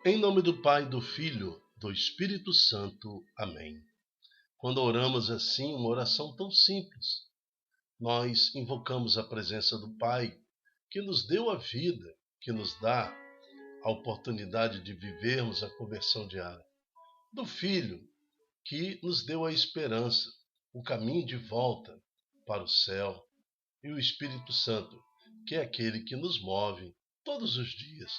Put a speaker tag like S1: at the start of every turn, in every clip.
S1: Em nome do Pai, do Filho, do Espírito Santo. Amém. Quando oramos assim, uma oração tão simples, nós invocamos a presença do Pai, que nos deu a vida, que nos dá a oportunidade de vivermos a conversão diária. Do Filho, que nos deu a esperança, o caminho de volta para o céu. E o Espírito Santo, que é aquele que nos move todos os dias,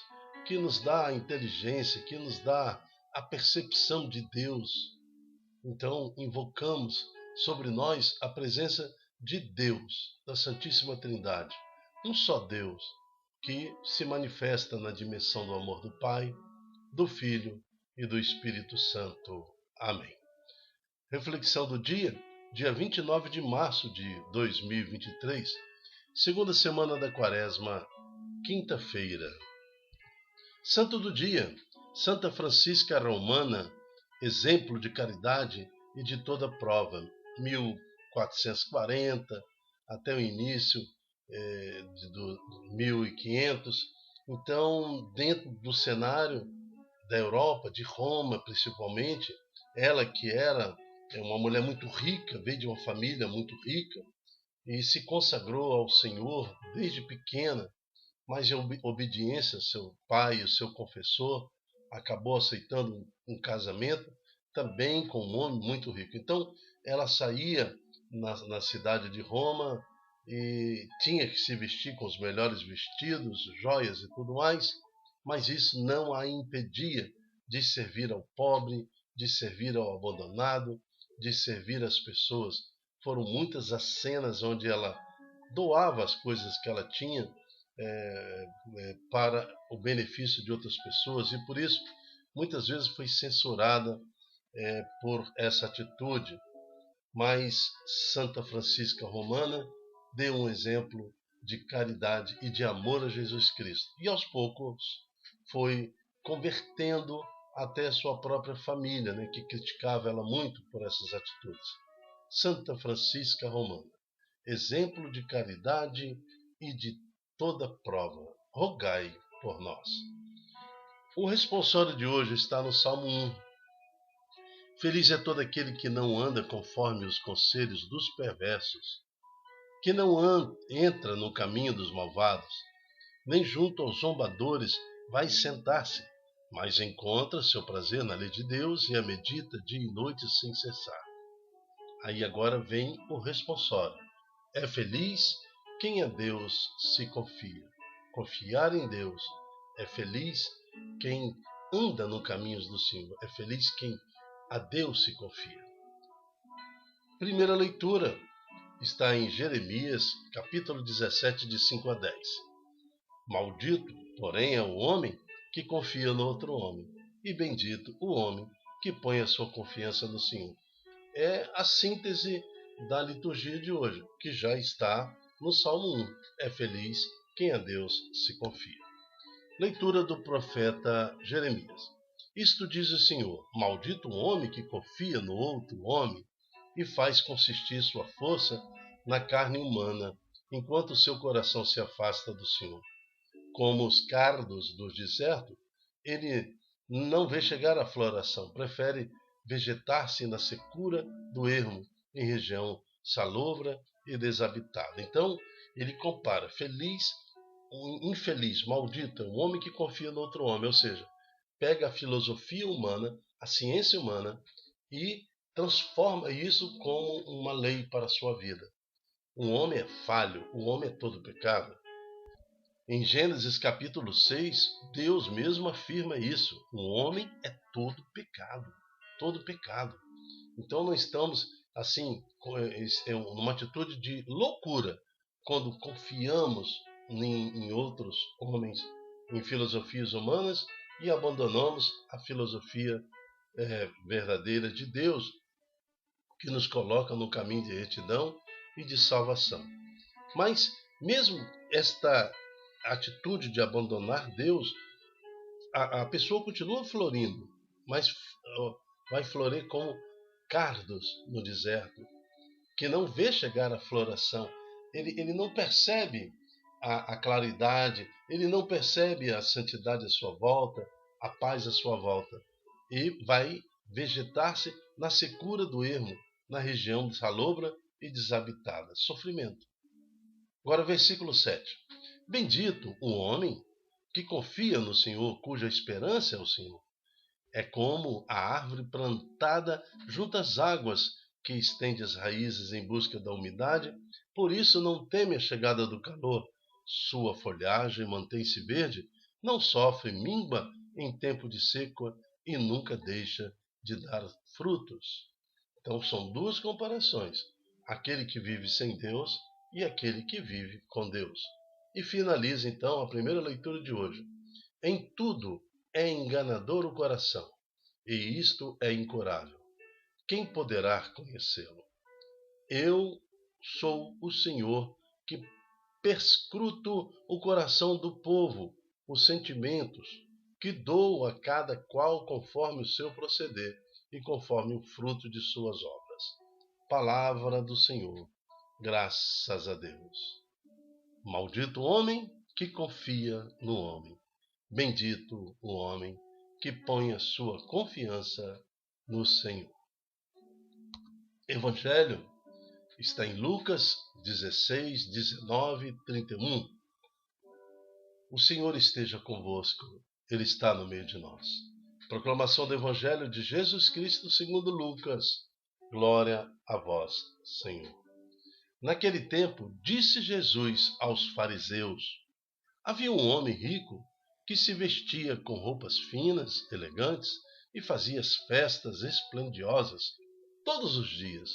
S1: que nos dá a inteligência, que nos dá a percepção de Deus. Então, invocamos sobre nós a presença de Deus, da Santíssima Trindade, um só Deus, que se manifesta na dimensão do amor do Pai, do Filho e do Espírito Santo. Amém. Reflexão do dia 29 de março de 2023, segunda semana da Quaresma, quinta-feira. Santo do dia, Santa Francisca Romana, exemplo de caridade e de toda prova, 1440 até o início do 1500. Então, dentro do cenário da Europa, de Roma principalmente, ela que era uma mulher muito rica, veio de uma família muito rica e se consagrou ao Senhor desde pequena, mas em obediência ao seu pai, o seu confessor, acabou aceitando um casamento também com um homem muito rico. Então, ela saía na cidade de Roma e tinha que se vestir com os melhores vestidos, joias e tudo mais, mas isso não a impedia de servir ao pobre, de servir ao abandonado, de servir às pessoas. Foram muitas as cenas onde ela doava as coisas que ela tinha para o benefício de outras pessoas, e por isso muitas vezes foi censurada por essa atitude. Mas Santa Francisca Romana deu um exemplo de caridade e de amor a Jesus Cristo, e aos poucos foi convertendo até a sua própria família, que criticava ela muito por essas atitudes. Santa Francisca Romana, exemplo de caridade e de toda prova, rogai por nós. O responsório de hoje está no Salmo 1. Feliz é todo aquele que não anda conforme os conselhos dos perversos, que não entra no caminho dos malvados, nem junto aos zombadores vai sentar-se, mas encontra seu prazer na lei de Deus e a medita dia e noite sem cessar. Aí agora vem o responsório. É feliz quem a Deus se confia. Confiar em Deus. É feliz quem anda no caminhos do Senhor. É feliz quem a Deus se confia. Primeira leitura está em Jeremias, capítulo 17, de 5 a 10. Maldito, porém, é o homem que confia no outro homem, e bendito o homem que põe a sua confiança no Senhor. É a síntese da liturgia de hoje, que já está no Salmo 1. É feliz quem a Deus se confia. Leitura do profeta Jeremias. Isto diz o Senhor: maldito o homem que confia no outro homem e faz consistir sua força na carne humana, enquanto seu coração se afasta do Senhor. Como os cardos do deserto, ele não vê chegar a floração, prefere vegetar-se na secura do ermo, em região salobra e desabitada. Então, ele compara infeliz, maldito, o homem que confia no outro homem, ou seja, pega a filosofia humana, a ciência humana e transforma isso como uma lei para a sua vida. O homem é falho, o homem é todo pecado. Em Gênesis capítulo 6, Deus mesmo afirma isso. O homem é todo pecado. Todo pecado. Então não estamos assim numa atitude de loucura quando confiamos em outros homens, em filosofias humanas, e abandonamos a filosofia verdadeira de Deus, que nos coloca no caminho de retidão e de salvação. Mas mesmo esta atitude de abandonar Deus, a pessoa continua florindo, mas vai florir como cardos no deserto, que não vê chegar a floração. Ele não percebe a claridade, ele não percebe a santidade à sua volta, a paz à sua volta e vai vegetar-se na secura do ermo, na região salobra e desabitada. Sofrimento. Agora, versículo 7. Bendito o homem que confia no Senhor, cuja esperança é o Senhor. É como a árvore plantada junto às águas, que estende as raízes em busca da umidade, por isso não teme a chegada do calor. Sua folhagem mantém-se verde, não sofre míngua em tempo de seca e nunca deixa de dar frutos. Então são duas comparações: aquele que vive sem Deus e aquele que vive com Deus. E finaliza então a primeira leitura de hoje. Em tudo é enganador o coração, e isto é incurável. Quem poderá conhecê-lo? Eu sou o Senhor que perscruto o coração do povo, os sentimentos, que dou a cada qual conforme o seu proceder e conforme o fruto de suas obras. Palavra do Senhor. Graças a Deus. Maldito o homem que confia no homem. Bendito o homem que põe a sua confiança no Senhor. Evangelho está em Lucas 16, 19 e 31. O Senhor esteja convosco, Ele está no meio de nós. Proclamação do Evangelho de Jesus Cristo segundo Lucas. Glória a vós, Senhor. Naquele tempo, disse Jesus aos fariseus: havia um homem rico que se vestia com roupas finas, elegantes, e fazia festas esplendorosas todos os dias.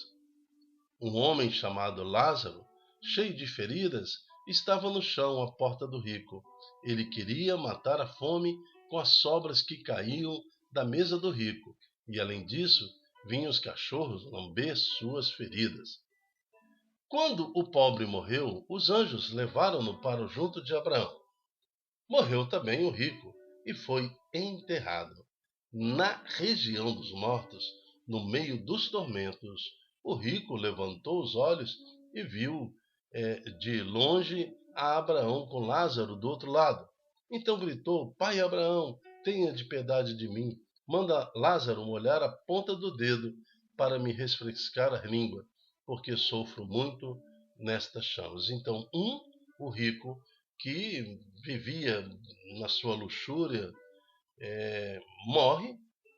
S1: Um homem chamado Lázaro, cheio de feridas, estava no chão à porta do rico. Ele queria matar a fome com as sobras que caíam da mesa do rico, e além disso, vinham os cachorros lamber suas feridas. Quando o pobre morreu, os anjos levaram-no para junto de Abraão. Morreu também o rico e foi enterrado. Na região dos mortos, no meio dos tormentos, o rico levantou os olhos e viu de longe a Abraão com Lázaro do outro lado. Então gritou: Pai Abraão, tenha de piedade de mim. Manda Lázaro molhar a ponta do dedo para me refrescar a língua, porque sofro muito nestas chamas. Então, o rico, que vivia na sua luxúria, morre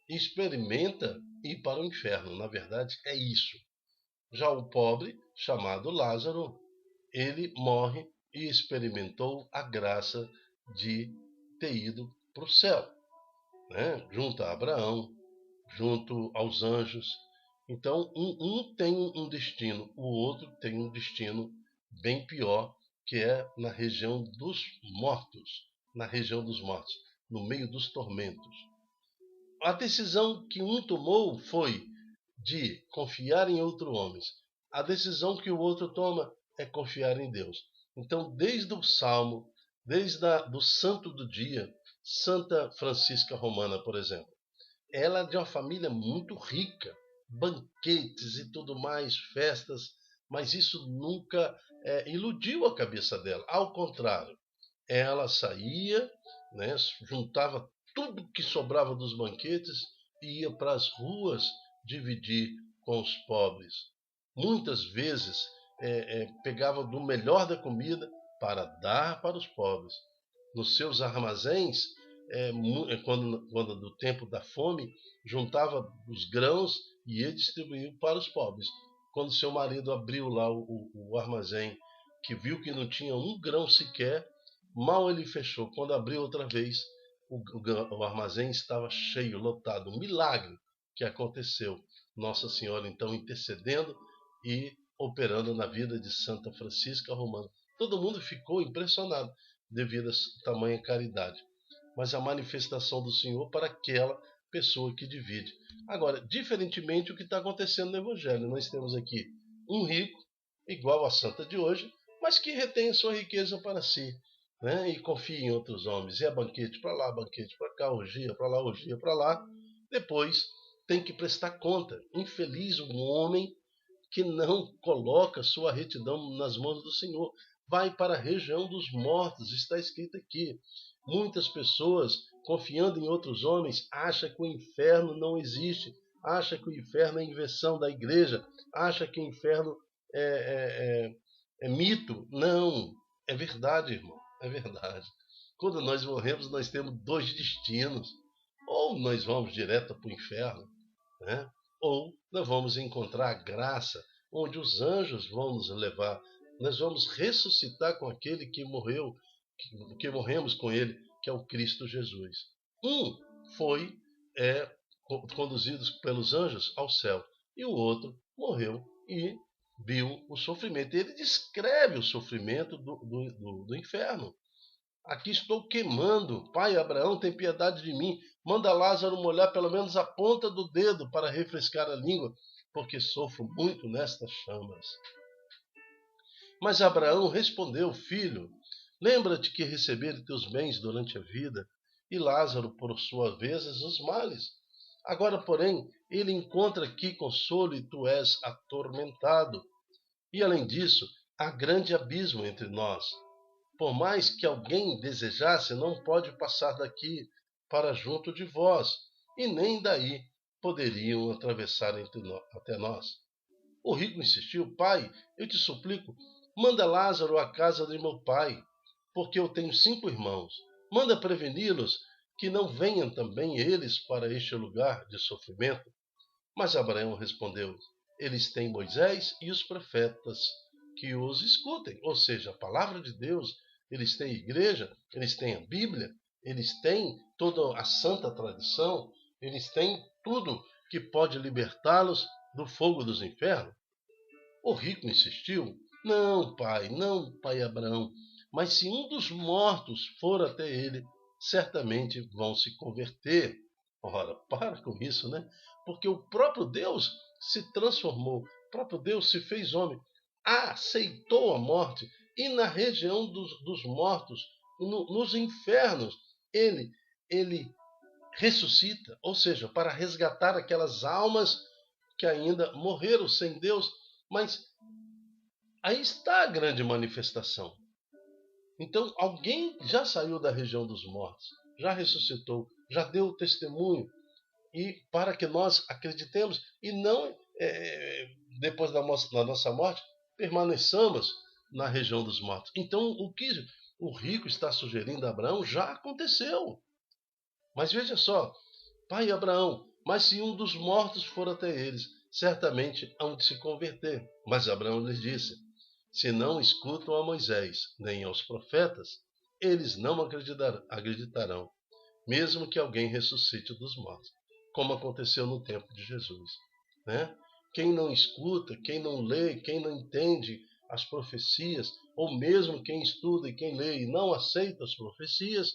S1: e experimenta ir para o inferno. Na verdade, é isso. Já o pobre, chamado Lázaro, ele morre e experimentou a graça de ter ido para o céu, né? Junto a Abraão, junto aos anjos. Então, um tem um destino, o outro tem um destino bem pior, que é na região dos mortos, no meio dos tormentos. A decisão que um tomou foi de confiar em outro homem. A decisão que o outro toma é confiar em Deus. Então, desde o Salmo, do santo do dia, Santa Francisca Romana, por exemplo, ela é de uma família muito rica, banquetes e tudo mais, festas, mas isso nunca iludiu a cabeça dela. Ao contrário, ela saía, né, juntava tudo que sobrava dos banquetes e ia para as ruas dividir com os pobres. Muitas vezes pegava do melhor da comida para dar para os pobres. Nos seus armazéns, quando do tempo da fome, juntava os grãos e ia distribuir para os pobres. Quando seu marido abriu lá o armazém, que viu que não tinha um grão sequer, mal ele fechou. Quando abriu outra vez, o armazém estava cheio, lotado. Um milagre que aconteceu. Nossa Senhora, então, intercedendo e operando na vida de Santa Francisca Romana. Todo mundo ficou impressionado devido a tamanha caridade. Mas a manifestação do Senhor para aquela pessoa que divide. Agora, diferentemente o que está acontecendo no Evangelho, nós temos aqui um rico, igual a santa de hoje, mas que retém sua riqueza para si, né? E confia em outros homens. E é banquete para lá, banquete para cá, orgia para lá, orgia para lá. Depois tem que prestar conta. Infeliz um homem que não coloca sua retidão nas mãos do Senhor. Vai para a região dos mortos, está escrito aqui. Muitas pessoas, confiando em outros homens, acham que o inferno não existe, acham que o inferno é invenção da igreja, acham que o inferno é mito. Não, é verdade, irmão, é verdade. Quando nós morremos, nós temos dois destinos. Ou nós vamos direto para o inferno, né? Ou nós vamos encontrar a graça, onde os anjos vão nos levar. Nós vamos ressuscitar com aquele que morreu, que morremos com ele, que é o Cristo Jesus. Um foi conduzido pelos anjos ao céu, e o outro morreu e viu o sofrimento. Ele descreve o sofrimento do inferno. Aqui estou queimando. Pai Abraão, tem piedade de mim. Manda Lázaro molhar pelo menos a ponta do dedo para refrescar a língua, porque sofro muito nestas chamas. Mas Abraão respondeu: Filho, lembra-te que recebeste teus bens durante a vida, e Lázaro, por sua vez, os males. Agora, porém, ele encontra aqui consolo e tu és atormentado. E, além disso, há grande abismo entre nós. Por mais que alguém desejasse, não pode passar daqui para junto de vós, e nem daí poderiam atravessar até nós. O rico insistiu: Pai, eu te suplico, manda Lázaro à casa de meu pai, porque eu tenho 5 irmãos. Manda preveni-los, que não venham também eles para este lugar de sofrimento. Mas Abraão respondeu: Eles têm Moisés e os profetas, que os escutem. Ou seja, a palavra de Deus. Eles têm igreja, eles têm a Bíblia, eles têm toda a santa tradição, eles têm tudo que pode libertá-los do fogo dos infernos. O rico insistiu: Não, pai Abraão, mas se um dos mortos for até ele, certamente vão se converter. Ora, para com isso, né? Porque o próprio Deus se transformou, o próprio Deus se fez homem, aceitou a morte, e na região dos mortos, nos infernos, ele ressuscita, ou seja, para resgatar aquelas almas que ainda morreram sem Deus. Mas aí está a grande manifestação. Então, alguém já saiu da região dos mortos, já ressuscitou, já deu testemunho, e para que nós acreditemos e não, depois da nossa morte, permaneçamos na região dos mortos. Então, o que o rico está sugerindo a Abraão já aconteceu. Mas veja só, pai Abraão, mas se um dos mortos for até eles, certamente hão de se converter. Mas Abraão lhes disse: se não escutam a Moisés nem aos profetas, eles não acreditarão, mesmo que alguém ressuscite dos mortos, como aconteceu no tempo de Jesus, né? Quem não escuta, quem não lê, quem não entende as profecias, ou mesmo quem estuda e quem lê e não aceita as profecias,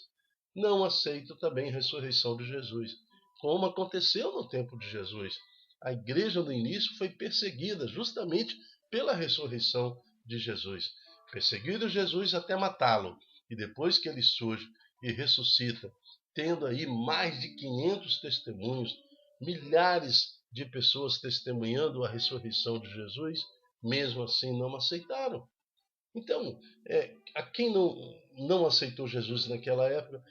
S1: não aceita também a ressurreição de Jesus, como aconteceu no tempo de Jesus. A igreja no início foi perseguida justamente pela ressurreição de Jesus. Perseguiram Jesus até matá-lo, e depois que ele surge e ressuscita, tendo aí mais de 500 testemunhos, milhares de pessoas testemunhando a ressurreição de Jesus, mesmo assim não aceitaram. Então, a quem não aceitou Jesus naquela época,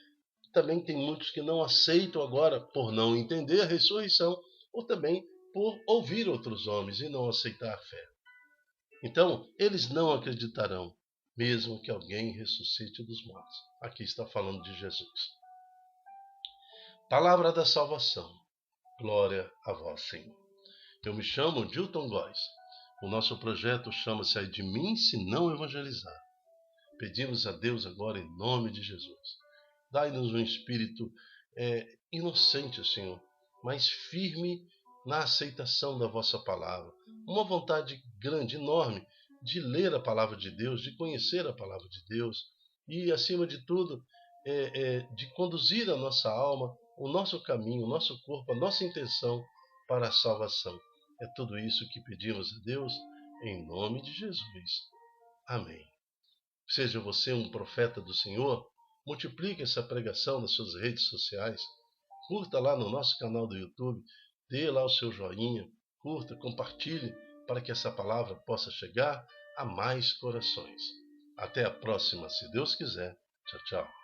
S1: também tem muitos que não aceitam agora por não entender a ressurreição, ou também por ouvir outros homens e não aceitar a fé. Então, eles não acreditarão, mesmo que alguém ressuscite dos mortos. Aqui está falando de Jesus. Palavra da salvação. Glória a vós, Senhor. Eu me chamo Dilton Góes. O nosso projeto chama-se Ai de mim se não evangelizar. Pedimos a Deus agora em nome de Jesus. Dai-nos um espírito inocente, Senhor, mas firme na aceitação da vossa palavra. Uma vontade grande, enorme, de ler a palavra de Deus, de conhecer a palavra de Deus e, acima de tudo, de conduzir a nossa alma, o nosso caminho, o nosso corpo, a nossa intenção para a salvação. É tudo isso que pedimos a Deus em nome de Jesus. Amém. Seja você um profeta do Senhor, multiplique essa pregação nas suas redes sociais, curta lá no nosso canal do YouTube, dê lá o seu joinha, curta, compartilhe, para que essa palavra possa chegar a mais corações. Até a próxima, se Deus quiser. Tchau, tchau.